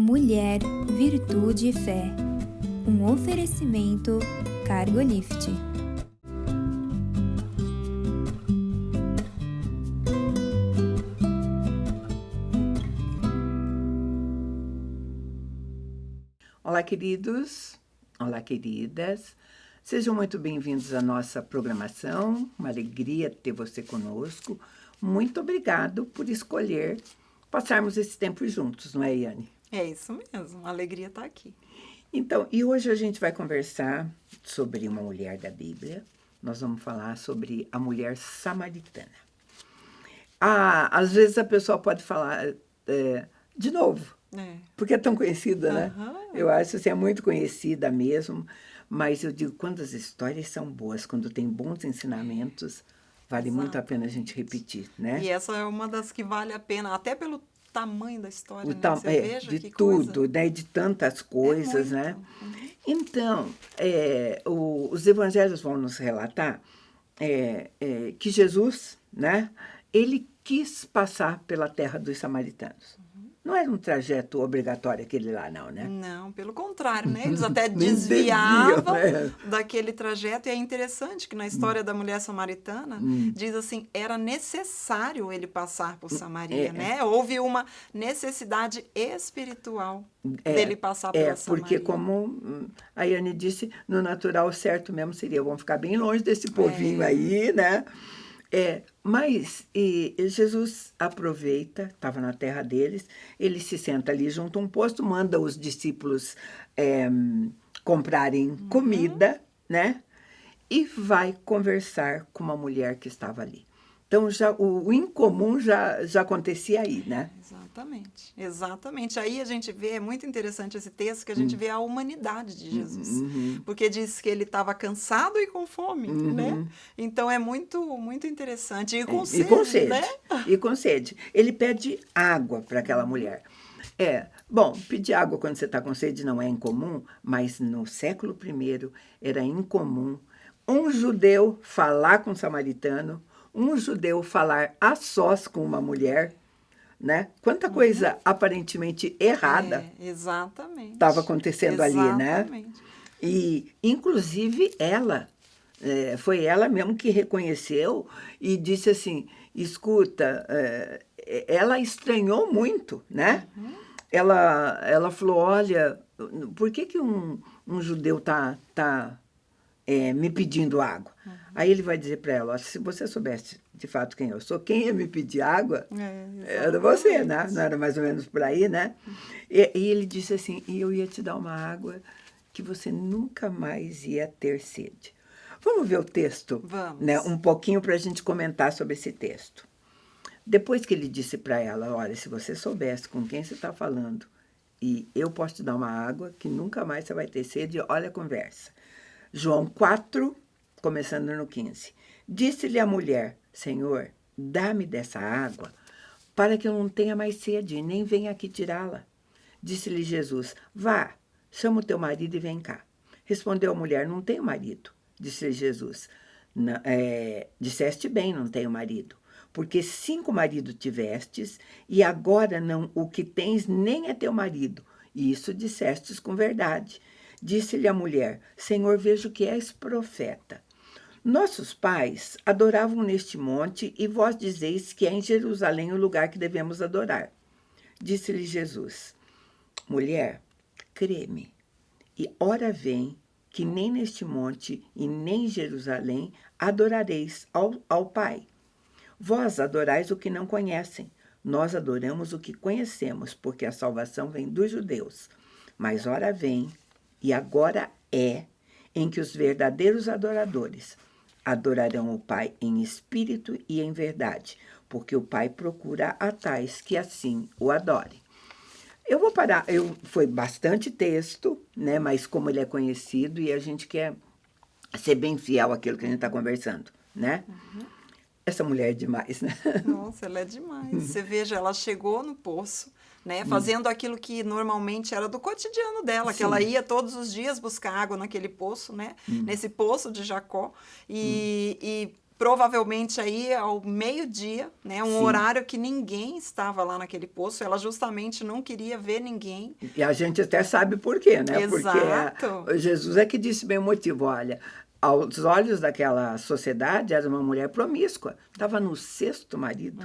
Mulher, Virtude e Fé. Um oferecimento Cargolift. Olá, queridos. Olá, queridas. Sejam muito bem-vindos à nossa programação. Uma alegria ter você conosco. Muito obrigado por escolher passarmos esse tempo juntos, não é, Yane? É isso mesmo, uma alegria estar aqui. Então, e hoje a gente vai conversar sobre uma mulher da Bíblia. Nós vamos falar sobre a mulher samaritana. Às vezes a pessoa pode falar de novo, porque é tão conhecida, né? Eu acho que é muito conhecida mesmo, mas eu digo, quando as histórias são boas, quando tem bons ensinamentos, vale muito a pena a gente repetir, né? E essa é uma das que vale a pena, até pelo tamanho da história, né? Você veja de que tudo, coisa. né? De tantas coisas, né? Uhum. Então, os evangelhos vão nos relatar que Jesus, né? Ele quis passar pela terra dos samaritanos. Não era um trajeto obrigatório aquele lá, não, né? Não, pelo contrário, né? Eles até Nem desviavam deviam, daquele trajeto. E é interessante que na história da mulher samaritana, diz assim, era necessário ele passar por Samaria, né? Houve uma necessidade espiritual dele passar pela Samaria. Porque como a Yane disse, no natural o certo mesmo seria, vamos ficar bem longe desse povinho aí, né? Mas Jesus aproveita, estava na terra deles, ele se senta ali junto a um posto, manda os discípulos comprarem comida, né? E vai conversar com uma mulher que estava ali. Então, o incomum já acontecia aí, né? Exatamente. Aí a gente vê, é muito interessante esse texto, que a gente vê a humanidade de Jesus. Porque diz que ele estava cansado e com fome, né? Então é muito, muito interessante. E com sede, né? E com sede. Ele pede água para aquela mulher. Bom, pedir água quando você está com sede não é incomum, mas no século I era incomum um judeu falar com um samaritano, um judeu falar a sós com uma mulher, né? Quanta coisa aparentemente errada estava acontecendo ali, né? E, inclusive, foi ela mesmo que reconheceu e disse assim, escuta, ela estranhou muito, né? Ela falou, olha, por que um judeu está me pedindo água? Aí ele vai dizer para ela, se você soubesse de fato quem eu sou, quem ia me pedir água era você, né? Não era mais ou menos por aí, né? E ele disse assim, e eu ia te dar uma água que você nunca mais ia ter sede. Vamos ver o texto? Vamos. Né? Um pouquinho para a gente comentar sobre esse texto. Depois que ele disse para ela, olha, se você soubesse com quem você está falando, e eu posso te dar uma água que nunca mais você vai ter sede, olha a conversa. João 4, começando no 15. Disse-lhe a mulher, Senhor, dá-me dessa água, para que eu não tenha mais sede, nem venha aqui tirá-la. Disse-lhe Jesus, vá, chama o teu marido e vem cá. Respondeu a mulher, não tenho marido. Disse-lhe Jesus, disseste bem, não tenho marido, porque 5 maridos tivestes, e agora não o que tens nem é teu marido. E isso dissestes com verdade. Disse-lhe a mulher, Senhor, vejo que és profeta. Nossos pais adoravam neste monte, e vós dizeis que é em Jerusalém o lugar que devemos adorar. Disse-lhe Jesus, mulher, crê-me, e ora vem que nem neste monte e nem em Jerusalém adorareis ao Pai. Vós adorais o que não conhecem, nós adoramos o que conhecemos, porque a salvação vem dos judeus. Mas ora vem, e agora em que os verdadeiros adoradores adorarão o Pai em espírito e em verdade, porque o Pai procura a tais que assim o adorem. Eu vou parar, foi bastante texto, né? Mas como ele é conhecido e a gente quer ser bem fiel àquilo que a gente está conversando, né? Essa mulher é demais, né? Nossa, ela é demais. Você veja, ela chegou no poço, né, fazendo aquilo que normalmente era do cotidiano dela, que ela ia todos os dias buscar água naquele poço, né, nesse poço de Jacó, e provavelmente aí ao meio-dia, né? Um Sim. horário que ninguém estava lá naquele poço. Ela justamente não queria ver ninguém. E a gente até sabe por quê, né? Exato. Porque Jesus é que disse bem o motivo. Olha, aos olhos daquela sociedade, era uma mulher promíscua. Estava no 6º marido.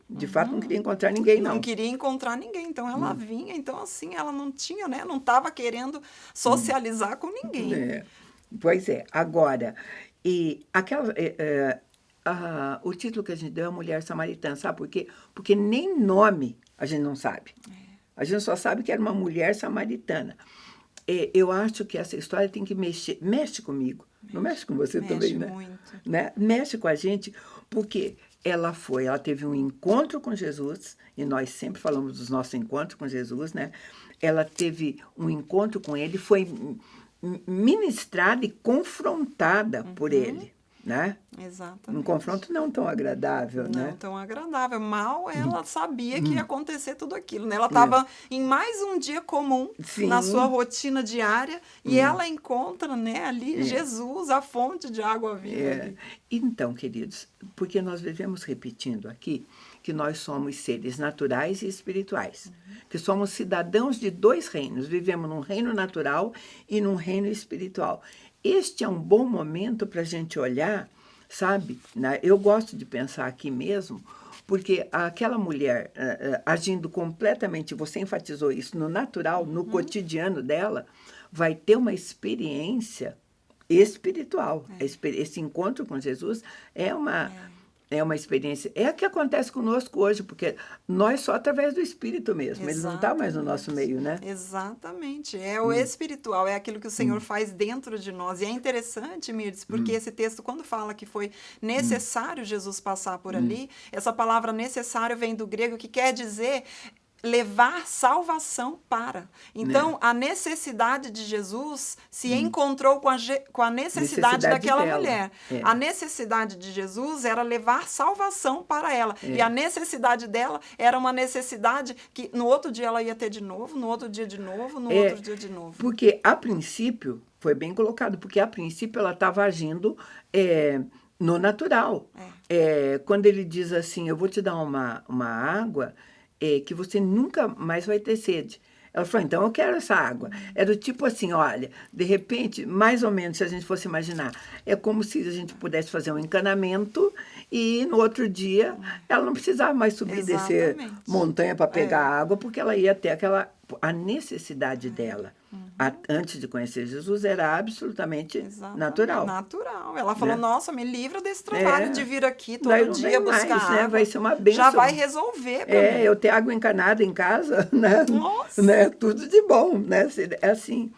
De fato, não queria encontrar ninguém, não. Não queria encontrar ninguém. Então, ela vinha. Então, assim, ela não tinha, né? Não estava querendo socializar com ninguém. É. Pois é. Agora, e aquela... o título que a gente deu é Mulher Samaritana, sabe por quê? Porque nem nome a gente não sabe. A gente só sabe que era uma mulher samaritana. Eu acho que essa história tem que mexe comigo. Não mexe com você também, né? Muito. Né? Mexe com a gente, porque ela teve um encontro com Jesus, e nós sempre falamos dos nossos encontros com Jesus, né? Ela teve um encontro com ele, foi ministrada e confrontada por ele, né? Exatamente. Um confronto não tão agradável, Não né? tão agradável. Mal ela sabia que ia acontecer tudo aquilo, né? Ela estava em mais um dia comum Sim. na sua rotina diária e ela encontra, né, ali Jesus, a fonte de água viva. Ali. Então, queridos, porque nós vivemos repetindo aqui que nós somos seres naturais e espirituais, que somos cidadãos de 2 reinos, vivemos num reino natural e num reino espiritual. Este é um bom momento para a gente olhar, sabe? Eu gosto de pensar aqui mesmo, porque aquela mulher agindo completamente, você enfatizou isso, no natural, no cotidiano dela, vai ter uma experiência espiritual. Esse encontro com Jesus é uma experiência. É a que acontece conosco hoje, porque nós só através do Espírito mesmo. Ele não está mais no nosso meio, né? Exatamente. É o espiritual, é aquilo que o Senhor faz dentro de nós. E é interessante, Mirdes, porque esse texto, quando fala que foi necessário Jesus passar por ali, essa palavra necessário vem do grego, que quer dizer levar salvação para. Então, a necessidade de Jesus se encontrou com a necessidade daquela mulher. A necessidade de Jesus era levar salvação para ela. E a necessidade dela era uma necessidade que no outro dia ela ia ter de novo, no outro dia de novo, no outro dia de novo. Porque, a princípio, foi bem colocado, porque, a princípio, ela estava agindo no natural. Quando ele diz assim, eu vou te dar uma água... que você nunca mais vai ter sede. Ela falou, então eu quero essa água. Era tipo assim, olha, de repente, mais ou menos, se a gente fosse imaginar, é como se a gente pudesse fazer um encanamento e no outro dia ela não precisava mais subir e descer montanha para pegar água, porque ela ia ter a necessidade dela. Antes de conhecer Jesus, era absolutamente natural. Natural. Ela falou, nossa, me livra desse trabalho de vir aqui todo dia buscar mais, água. Né? Vai ser uma bênção. Já vai resolver pra mim. Eu ter água encanada em casa, né? Nossa! Né? Tudo de bom, né? É assim.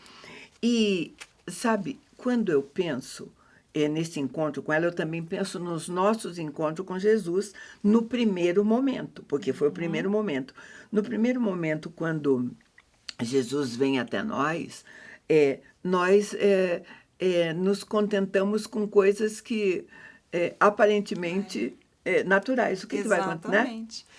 E, sabe, quando eu penso nesse encontro com ela, eu também penso nos nossos encontros com Jesus no primeiro momento, porque foi o primeiro momento. No primeiro momento, quando Jesus vem até nós, nós nos contentamos com coisas que aparentemente naturais. O que vai acontecer, né? Exatamente.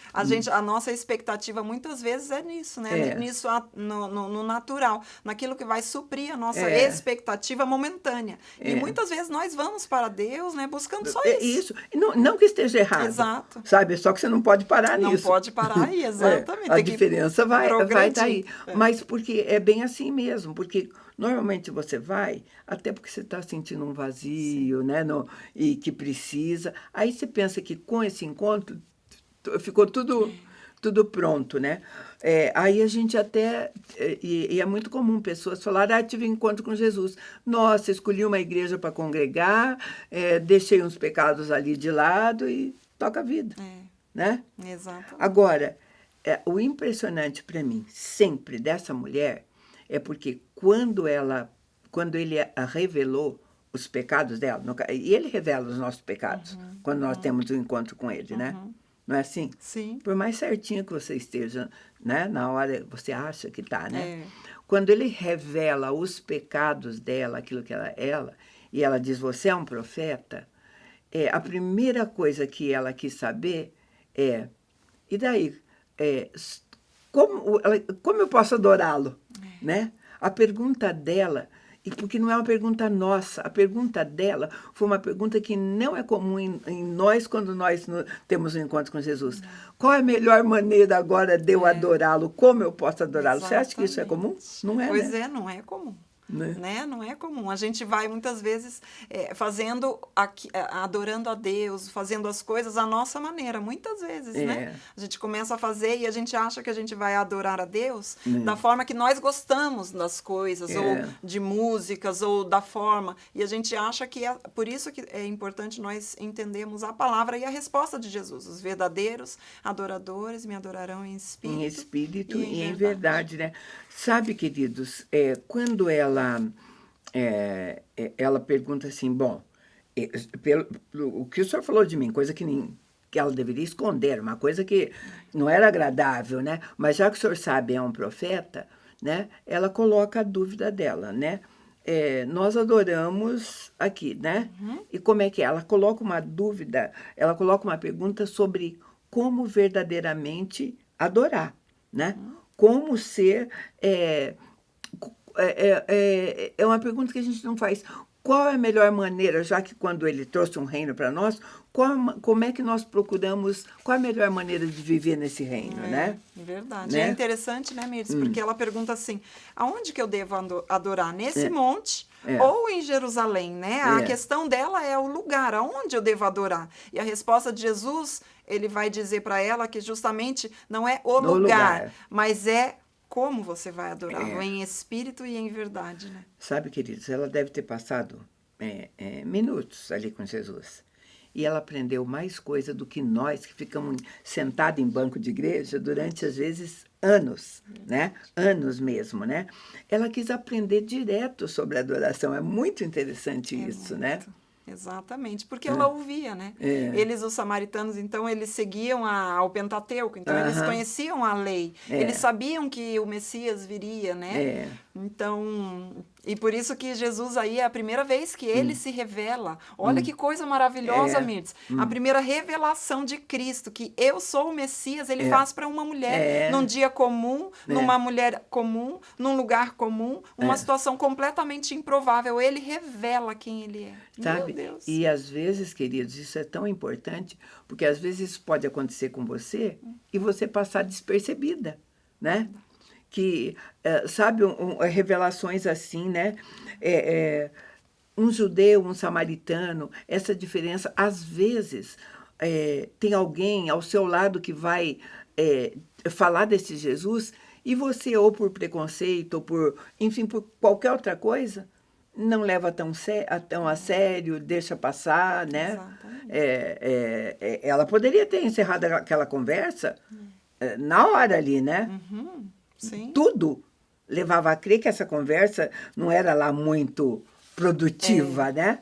A nossa expectativa muitas vezes é nisso, né? Nisso, no natural, naquilo que vai suprir a nossa expectativa momentânea. E muitas vezes nós vamos para Deus, né, buscando só isso. Isso. Não que esteja errado. Exato. Sabe? Só que você não pode parar nisso. Não pode parar aí, exatamente. A diferença vai estar aí. É. Mas porque é bem assim mesmo, porque normalmente você vai, até porque você está sentindo um vazio, né? E que precisa. Aí você pensa que com esse encontro ficou tudo pronto, né? Aí a gente até... E é muito comum pessoas falarem, tive um encontro com Jesus. Nossa, escolhi uma igreja para congregar, deixei uns pecados ali de lado e toca a vida, né? Exato. Agora, o impressionante para mim, sempre, dessa mulher, é porque quando ele revelou os pecados dela, e ele revela os nossos pecados, quando nós temos um encontro com ele, né? Não é assim? Sim. Por mais certinho que você esteja, né? Na hora você acha que está, né? Quando ele revela os pecados dela, aquilo que ela e ela diz, você é um profeta, a primeira coisa que ela quis saber e daí? Como eu posso adorá-lo? Né? A pergunta dela, E porque não é uma pergunta nossa. A pergunta dela foi uma pergunta que não é comum em nós quando nós temos um encontro com Jesus. Qual é a melhor maneira agora de eu adorá-lo? Como eu posso adorá-lo? Você acha que isso é comum? Não é, Pois né? é, não é comum. Né? Não é comum. A gente vai muitas vezes adorando a Deus, fazendo as coisas à nossa maneira, muitas vezes, né? A gente começa a fazer e a gente acha que a gente vai adorar a Deus da forma que nós gostamos das coisas, ou de músicas, ou da forma. E a gente acha que é por isso que é importante nós entendermos a palavra e a resposta de Jesus. Os verdadeiros adoradores me adorarão em espírito e em verdade, né? Sabe, queridos, quando ela pergunta assim, bom, o que o senhor falou de mim, coisa que ela deveria esconder, uma coisa que não era agradável, né? Mas já que o senhor sabe, é um profeta, né? Ela coloca a dúvida dela, né? Nós adoramos aqui, né? E como é que é? Ela coloca uma dúvida, ela coloca uma pergunta sobre como verdadeiramente adorar, né? Como ser... É uma pergunta que a gente não faz. Qual é a melhor maneira, já que quando ele trouxe um reino para nós, como é que nós procuramos, qual é a melhor maneira de viver nesse reino, né? Verdade. Né? É interessante, né, Mirtz? Porque ela pergunta assim, aonde que eu devo adorar? Nesse monte ou em Jerusalém, né? A questão dela é o lugar, aonde eu devo adorar. E a resposta de Jesus, ele vai dizer para ela que justamente não é o lugar, mas é como você vai adorá-lo, em espírito e em verdade, né? Sabe, queridos, ela deve ter passado minutos ali com Jesus. E ela aprendeu mais coisa do que nós, que ficamos sentados em banco de igreja durante, às vezes, anos, né? Anos mesmo, né? Ela quis aprender direto sobre a adoração. É muito interessante isso, né? Exatamente, porque ela ouvia, né? Eles, os samaritanos, então, eles seguiam ao Pentateuco, então eles conheciam a lei, eles sabiam que o Messias viria, né? Então, e por isso que Jesus aí é a primeira vez que ele se revela. Olha que coisa maravilhosa, Mirtz. A primeira revelação de Cristo, que eu sou o Messias, ele faz para uma mulher, num dia comum, numa mulher comum, num lugar comum, uma situação completamente improvável. Ele revela quem ele é. Sabe? Meu Deus. E às vezes, queridos, isso é tão importante, porque às vezes isso pode acontecer com você e você passar despercebida, né? Que, sabe, revelações assim, né? Um judeu, um samaritano, essa diferença, às vezes, tem alguém ao seu lado que vai falar desse Jesus e você, ou por preconceito, ou por, enfim, por qualquer outra coisa, não leva tão a sério, deixa passar, né? Ela poderia ter encerrado aquela conversa na hora ali, né? Sim. Tudo levava a crer que essa conversa não era lá muito produtiva, né?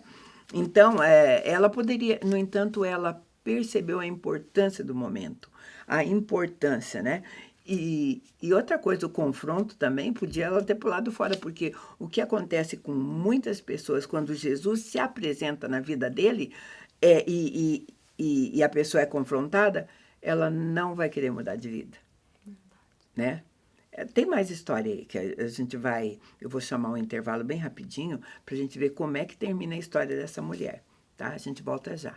Então, ela poderia... No entanto, ela percebeu a importância do momento, a importância, né? E outra coisa, o confronto também podia ela ter pulado fora, porque o que acontece com muitas pessoas quando Jesus se apresenta na vida dele e a pessoa é confrontada, ela não vai querer mudar de vida, né? Tem mais história aí que a gente vai... Eu vou chamar um intervalo bem rapidinho para a gente ver como é que termina a história dessa mulher, tá? A gente volta já.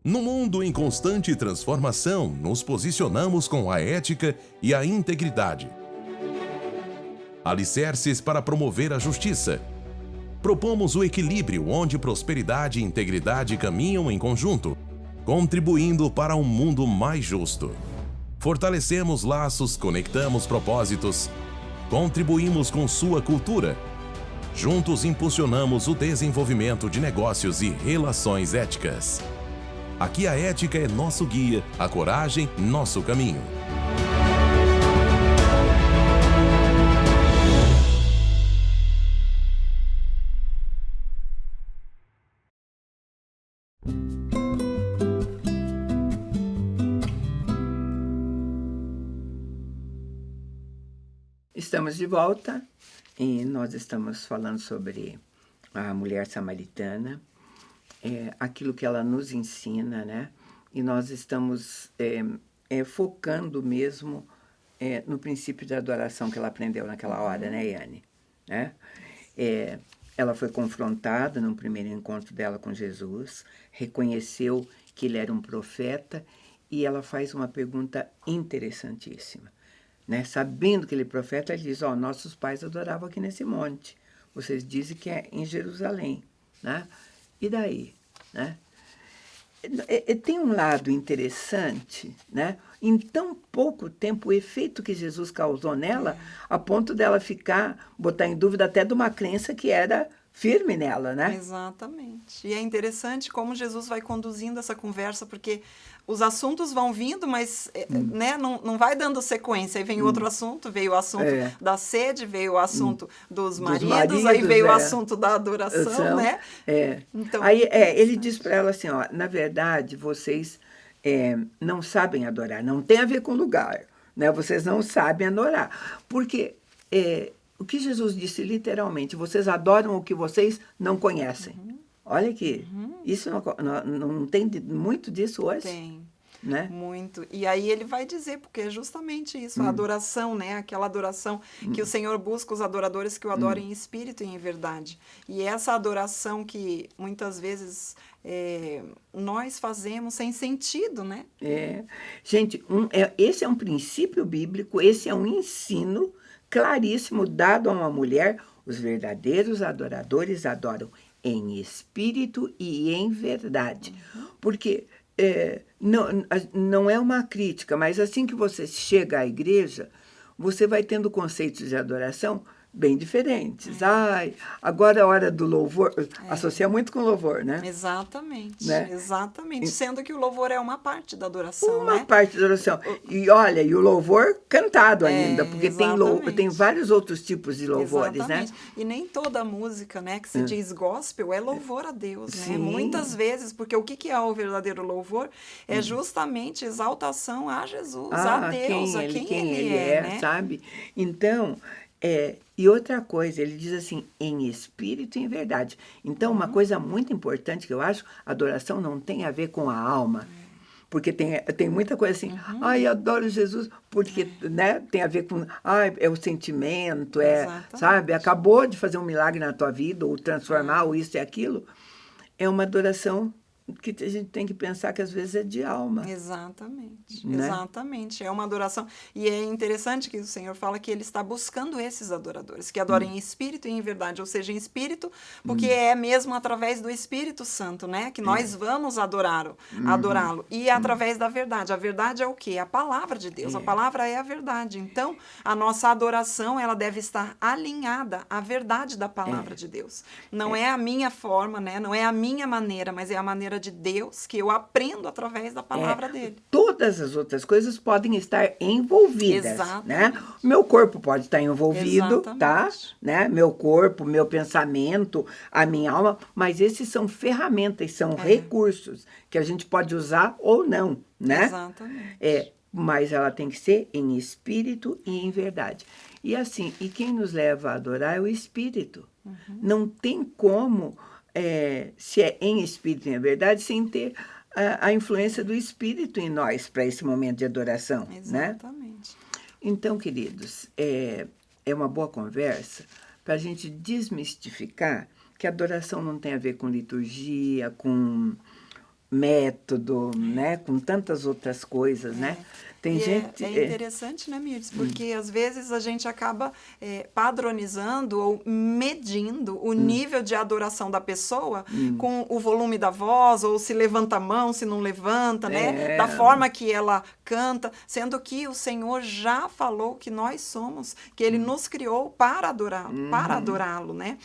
No mundo em constante transformação, nos posicionamos com a ética e a integridade. Alicerces para promover a justiça. Propomos o equilíbrio onde prosperidade e integridade caminham em conjunto, contribuindo para um mundo mais justo. Fortalecemos laços, conectamos propósitos, contribuímos com sua cultura. Juntos impulsionamos o desenvolvimento de negócios e relações éticas. Aqui a ética é nosso guia, a coragem, nosso caminho. Estamos de volta e nós estamos falando sobre a mulher samaritana, aquilo que ela nos ensina, né? e nós estamos focando mesmo no princípio de adoração que ela aprendeu naquela hora, né, Yane? Né? Ela foi confrontada no primeiro encontro dela com Jesus, reconheceu que ele era um profeta, e ela faz uma pergunta interessantíssima. Né? Sabendo que ele é profeta, ele diz, nossos pais adoravam aqui nesse monte. Vocês dizem que é em Jerusalém. Né? E daí? Né? Tem um lado interessante, né? Em tão pouco tempo, o efeito que Jesus causou nela, a ponto dela botar em dúvida até de uma crença que era firme nela, né? Exatamente. E é interessante como Jesus vai conduzindo essa conversa, porque os assuntos vão vindo, mas né, não vai dando sequência. Aí vem outro assunto, veio o assunto da sede, veio o assunto dos maridos, aí veio o assunto da adoração, né? Então, aí ele diz para ela assim, na verdade, vocês não sabem adorar, não tem a ver com lugar, né? Vocês não sabem adorar. Porque o que Jesus disse literalmente, vocês adoram o que vocês não conhecem. Olha aqui, isso não tem muito disso hoje? Tem, né? Muito. E aí ele vai dizer, porque é justamente isso, a adoração, né? Aquela adoração que o Senhor busca os adoradores que o adorem em espírito e em verdade. E essa adoração que muitas vezes nós fazemos sem sentido, né? Gente, esse é um princípio bíblico, esse é um ensino claríssimo dado a uma mulher. Os verdadeiros adoradores adoram em espírito e em verdade. Porque não é uma crítica, mas assim que você chega à igreja, você vai tendo conceitos de adoração bem diferentes. Agora é a hora do louvor, associa muito com louvor, né? Exatamente, né? Exatamente. Sendo que o louvor é uma parte da adoração, Uma parte da adoração. E olha, e o louvor cantado ainda, porque tem vários outros tipos de louvores, exatamente. Né? E nem toda música, né, que se diz gospel é louvor a Deus, né? Sim. Muitas vezes, porque o que é o verdadeiro louvor? É justamente exaltação a Jesus, a Deus, a quem ele é, né? Sabe? Então, e outra coisa, ele diz assim, em espírito e em verdade. Então, uma coisa muito importante que eu acho, adoração não tem a ver com a alma. Porque tem muita coisa assim, eu adoro Jesus, porque né, tem a ver com, é o sentimento, sabe? Acabou de fazer um milagre na tua vida, ou transformar, ou isso e aquilo. É uma adoração que a gente tem que pensar que às vezes é de alma. Exatamente, né? Exatamente. É uma adoração. E é interessante que o Senhor fala que Ele está buscando esses adoradores, que adorem em espírito e em verdade, ou seja, em espírito, porque é mesmo através do Espírito Santo, né? Que nós vamos adorá-lo. E através da verdade. A verdade é o quê? A palavra de Deus. A palavra é a verdade. Então, a nossa adoração, ela deve estar alinhada à verdade da palavra de Deus. Não é a minha forma, né? Não é a minha maneira, mas é a maneira de Deus que eu aprendo através da palavra dele. Todas as outras coisas podem estar envolvidas. Exatamente. Né? Meu corpo pode estar envolvido, Exatamente. tá? Né? Meu corpo, meu pensamento, a minha alma, mas esses são ferramentas, são recursos que a gente pode usar ou não, né? Exatamente. Mas ela tem que ser em espírito e em verdade. E assim, e quem nos leva a adorar é o Espírito. Não tem como se é em espírito e em verdade, sem ter a influência do Espírito em nós para esse momento de adoração. Exatamente. Né? Então, queridos, é uma boa conversa para a gente desmistificar que a adoração não tem a ver com liturgia, com método, né? Com tantas outras coisas, né? Tem gente... É interessante, né, Mirtes? Porque às vezes a gente acaba padronizando ou medindo o nível de adoração da pessoa com o volume da voz, ou se levanta a mão, se não levanta, né? Da forma que ela canta, sendo que o Senhor já falou que nós somos, que Ele nos criou para adorá-lo, né?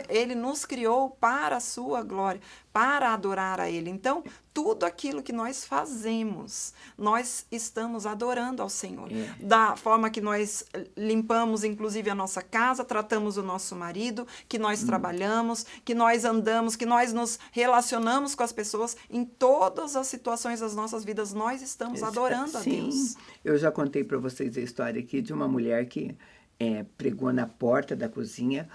Ele nos criou para a sua glória, para adorar a Ele. Então, tudo aquilo que nós fazemos, nós estamos adorando ao Senhor. Da forma que nós limpamos, inclusive, a nossa casa, tratamos o nosso marido, que nós trabalhamos, que nós andamos, que nós nos relacionamos com as pessoas, em todas as situações das nossas vidas, nós estamos adorando a Deus. Eu já contei para vocês a história aqui de uma mulher que pregou na porta da cozinha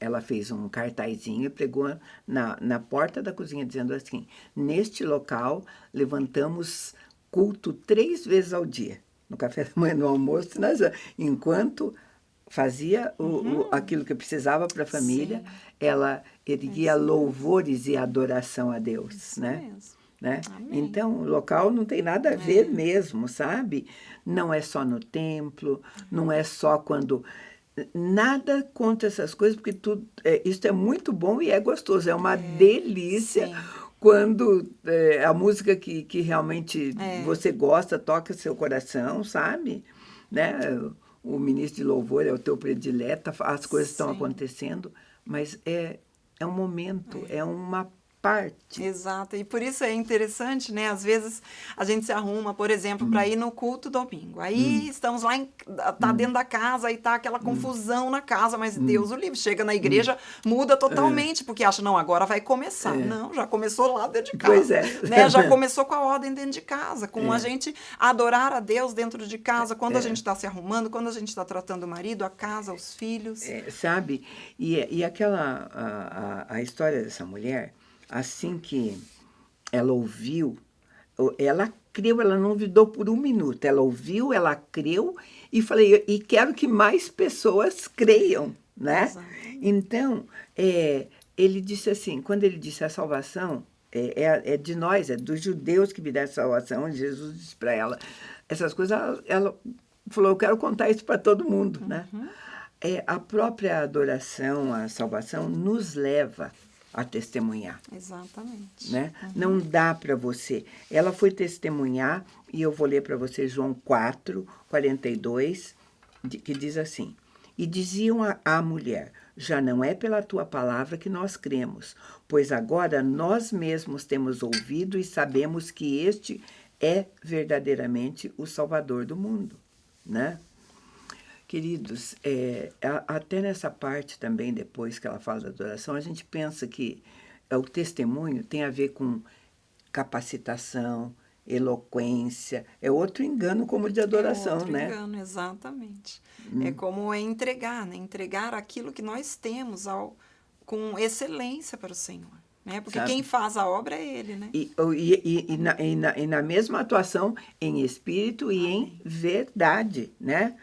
ela fez um cartazinho e pregou na porta da cozinha, dizendo assim: neste local levantamos culto 3 vezes ao dia, no café da manhã, no almoço, enquanto fazia aquilo que precisava para a família, ela erguia louvores e adoração a Deus, Isso né? mesmo. Né? Amém. Então, o local não tem nada a ver mesmo, sabe? Não é só no templo, não é só quando... Nada contra essas coisas, porque isso é muito bom e é gostoso. É uma delícia sim. quando a música que realmente você gosta toca seu coração, sabe? Né? O ministro de louvor é o teu predileto, as coisas estão acontecendo, mas é um momento, é uma parte. Exato, e por isso é interessante, né? Às vezes a gente se arruma, por exemplo, para ir no culto domingo. Aí estamos lá, tá dentro da casa e tá aquela confusão na casa, mas Deus o livre, chega na igreja, muda totalmente, porque acha, não, agora vai começar. Não, já começou lá dentro de casa. Pois é. Né? Já começou com a ordem dentro de casa, com a gente adorar a Deus dentro de casa, quando a gente está se arrumando, quando a gente está tratando o marido, a casa, os filhos. Sabe? E aquela a história dessa mulher, assim que ela ouviu, ela creu, ela não duvidou por um minuto. Ela ouviu, ela creu e falei, e quero que mais pessoas creiam, né? Exatamente. Então, ele disse assim, quando ele disse a salvação é de nós, é dos judeus que virá a salvação, Jesus disse para ela essas coisas, ela falou, eu quero contar isso para todo mundo, né? A própria adoração, a salvação nos leva a testemunhar. Exatamente. Né? Não dá para você. Ela foi testemunhar, e eu vou ler para você João 4, 42, que diz assim: e diziam à mulher, já não é pela tua palavra que nós cremos, pois agora nós mesmos temos ouvido e sabemos que este é verdadeiramente o Salvador do mundo. Né? Queridos, até nessa parte também, depois que ela fala da adoração, a gente pensa que o testemunho tem a ver com capacitação, eloquência. É outro engano como de adoração, outro né? engano, exatamente. É como entregar, né? Entregar aquilo que nós temos com excelência para o Senhor. Né? Porque Sabe? quem faz a obra é Ele, né? E na mesma atuação em espírito e em verdade, né?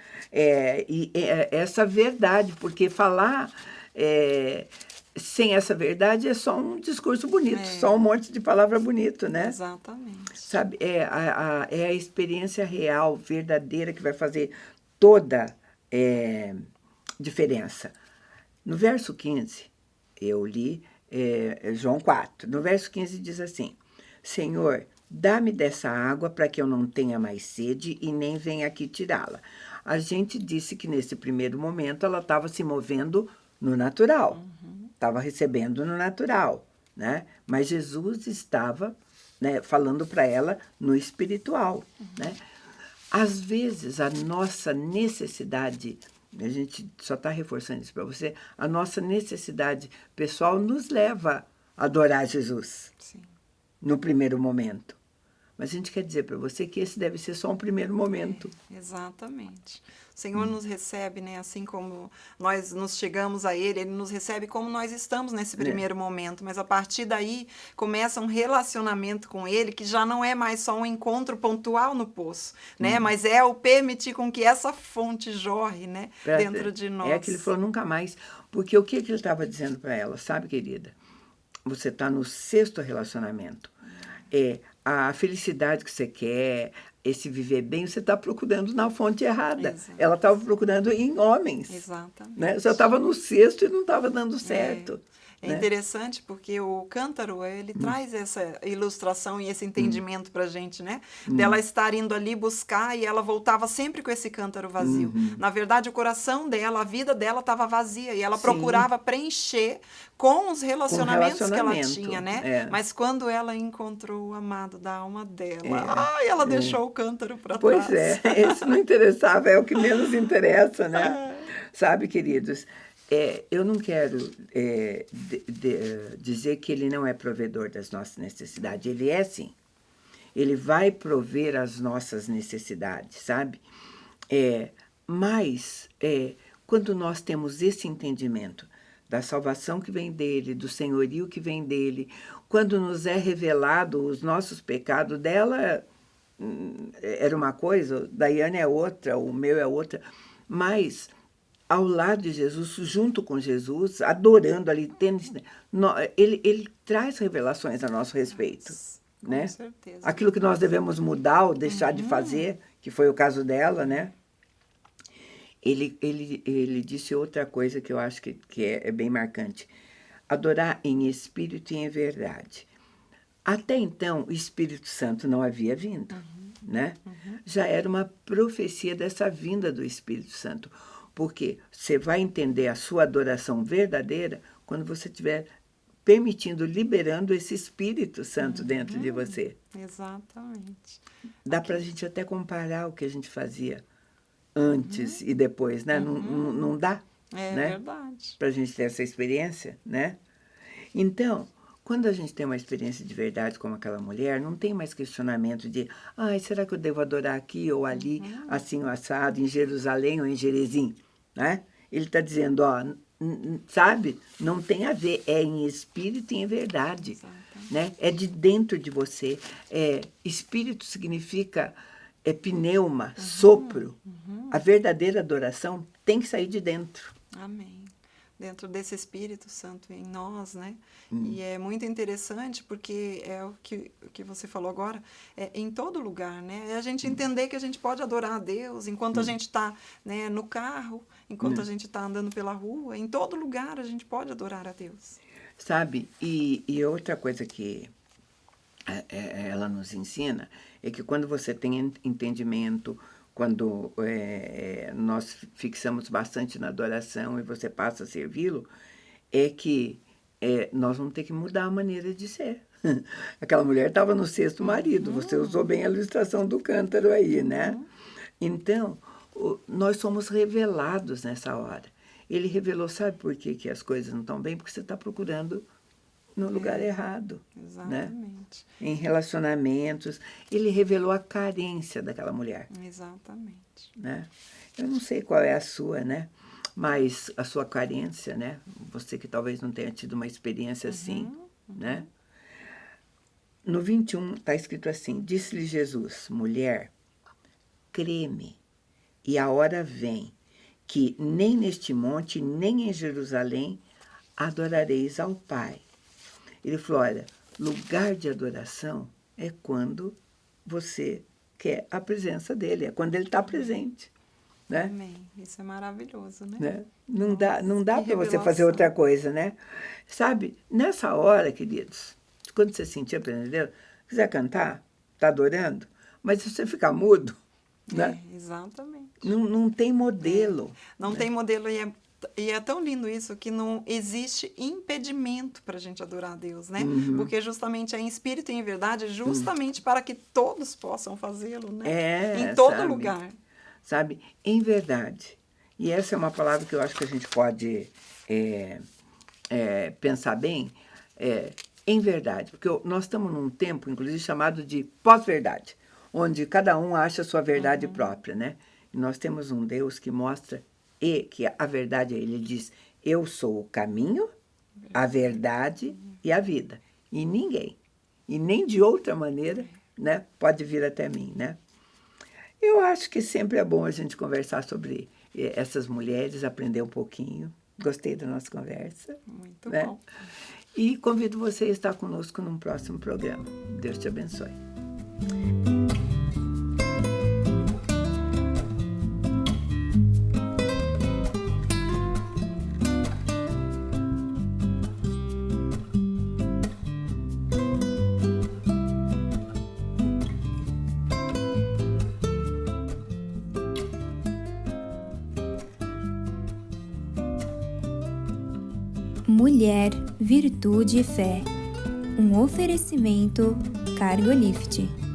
Essa verdade, porque falar sem essa verdade é só um discurso bonito, só um monte de palavra bonito, né? Exatamente. Sabe, é a experiência real, verdadeira, que vai fazer toda diferença. No verso 15, eu li João 4, no verso 15 diz assim: Senhor, dá-me dessa água para que eu não tenha mais sede e nem venha aqui tirá-la. A gente disse que nesse primeiro momento ela estava se movendo no natural, estava recebendo no natural, né? Mas Jesus estava, né, falando para ela no espiritual, né? Às vezes a nossa necessidade, a gente só está reforçando isso para você, a nossa necessidade pessoal nos leva a adorar Jesus. Sim. No primeiro momento. Mas a gente quer dizer para você que esse deve ser só um primeiro momento. Exatamente. O Senhor nos recebe, né? Assim como nós nos chegamos a Ele, Ele nos recebe como nós estamos nesse primeiro momento. Mas a partir daí começa um relacionamento com Ele que já não é mais só um encontro pontual no poço, né? Mas é o permitir com que essa fonte jorre, né? Dentro de nós. É que ele falou nunca mais. Porque o que ele estava dizendo para ela? Sabe, querida? Você está no 6º relacionamento. A felicidade que você quer, esse viver bem, você está procurando na fonte errada. Exato. Ela estava procurando em homens. Exatamente. Né? Você estava no 6º e não estava dando certo. É interessante porque o cântaro, ele traz essa ilustração e esse entendimento pra gente, né? Dela estar indo ali buscar e ela voltava sempre com esse cântaro vazio. Na verdade, o coração dela, a vida dela estava vazia e ela procurava preencher com os relacionamentos que ela tinha, né? Mas quando ela encontrou o amado da alma dela, ela deixou o cântaro para trás. Pois é, esse não interessava, é o que menos interessa, né? Sabe, queridos? Eu não quero dizer que ele não é provedor das nossas necessidades. Ele é, sim. Ele vai prover as nossas necessidades, sabe? Mas quando nós temos esse entendimento da salvação que vem dele, do senhorio que vem dele, quando nos é revelado os nossos pecados, dela era uma coisa, Daiane é outra, o meu é outra, mas ao lado de Jesus, junto com Jesus, adorando ali, ele traz revelações a nosso respeito. Com Né? certeza. Aquilo que nós devemos mudar ou deixar de fazer, que foi o caso dela, né? Ele disse outra coisa que eu acho que é bem marcante. Adorar em espírito e em verdade. Até então, o Espírito Santo não havia vindo, né? Já era uma profecia dessa vinda do Espírito Santo. Porque você vai entender a sua adoração verdadeira quando você estiver permitindo, liberando esse Espírito Santo dentro de você. Exatamente. Dá para a gente até comparar o que a gente fazia antes e depois, né? Não dá, É né? verdade. Para a gente ter essa experiência, né? Então, quando a gente tem uma experiência de verdade como aquela mulher, não tem mais questionamento de, será que eu devo adorar aqui ou ali, assim ou assado, em Jerusalém ou em Jerezim, né? Ele está dizendo, sabe? Não tem a ver, é em espírito e em verdade, né? É de dentro de você. Espírito significa pneuma, sopro. A verdadeira adoração tem que sair de dentro. Amém. Dentro desse Espírito Santo em nós, né? E é muito interessante porque é o que você falou agora, em todo lugar, né? É a gente entender que a gente pode adorar a Deus enquanto a gente está, né, no carro, enquanto a gente está andando pela rua, em todo lugar a gente pode adorar a Deus. Sabe? E outra coisa que ela nos ensina é que quando você tem entendimento, quando nós fixamos bastante na adoração e você passa a servi-lo, é que nós vamos ter que mudar a maneira de ser. Aquela mulher estava no sexto marido, você usou bem a ilustração do cântaro aí, né? Então, nós somos revelados nessa hora. Ele revelou, sabe por quê que as coisas não estão bem? Porque você está procurando no lugar errado. Exatamente. Né? Em relacionamentos. Ele revelou a carência daquela mulher. Exatamente. Né? Eu não sei qual é a sua, né? Mas a sua carência, né? Você que talvez não tenha tido uma experiência assim, né? No 21 está escrito assim, disse-lhe Jesus, mulher, crê-me, e a hora vem, que nem neste monte, nem em Jerusalém, adorareis ao Pai. Ele falou, olha, lugar de adoração é quando você quer a presença dele, é quando ele está presente. Né? Amém. Isso é maravilhoso, né? Não dá para você fazer outra coisa, né? Sabe, nessa hora, queridos, quando você sentir a presença de Deus, quiser cantar, está adorando, mas se você ficar mudo, né? Exatamente. Não tem modelo. Não tem modelo e é tão lindo isso que não existe impedimento para a gente adorar a Deus, né? Porque justamente é em espírito e em verdade, justamente para que todos possam fazê-lo, né? Em todo lugar. Sabe? Em verdade. E essa é uma palavra que eu acho que a gente pode pensar bem. Em verdade. Porque nós estamos num tempo, inclusive, chamado de pós-verdade, onde cada um acha a sua verdade própria, né? E nós temos um Deus que mostra que a verdade é, ele diz, eu sou o caminho, a verdade e a vida. E ninguém, e nem de outra maneira, né, pode vir até mim, né? Eu acho que sempre é bom a gente conversar sobre essas mulheres, aprender um pouquinho. Gostei da nossa conversa. Muito né? bom. E convido você a estar conosco num próximo programa. Deus te abençoe. Mulher, virtude e fé. Um oferecimento Cargolift.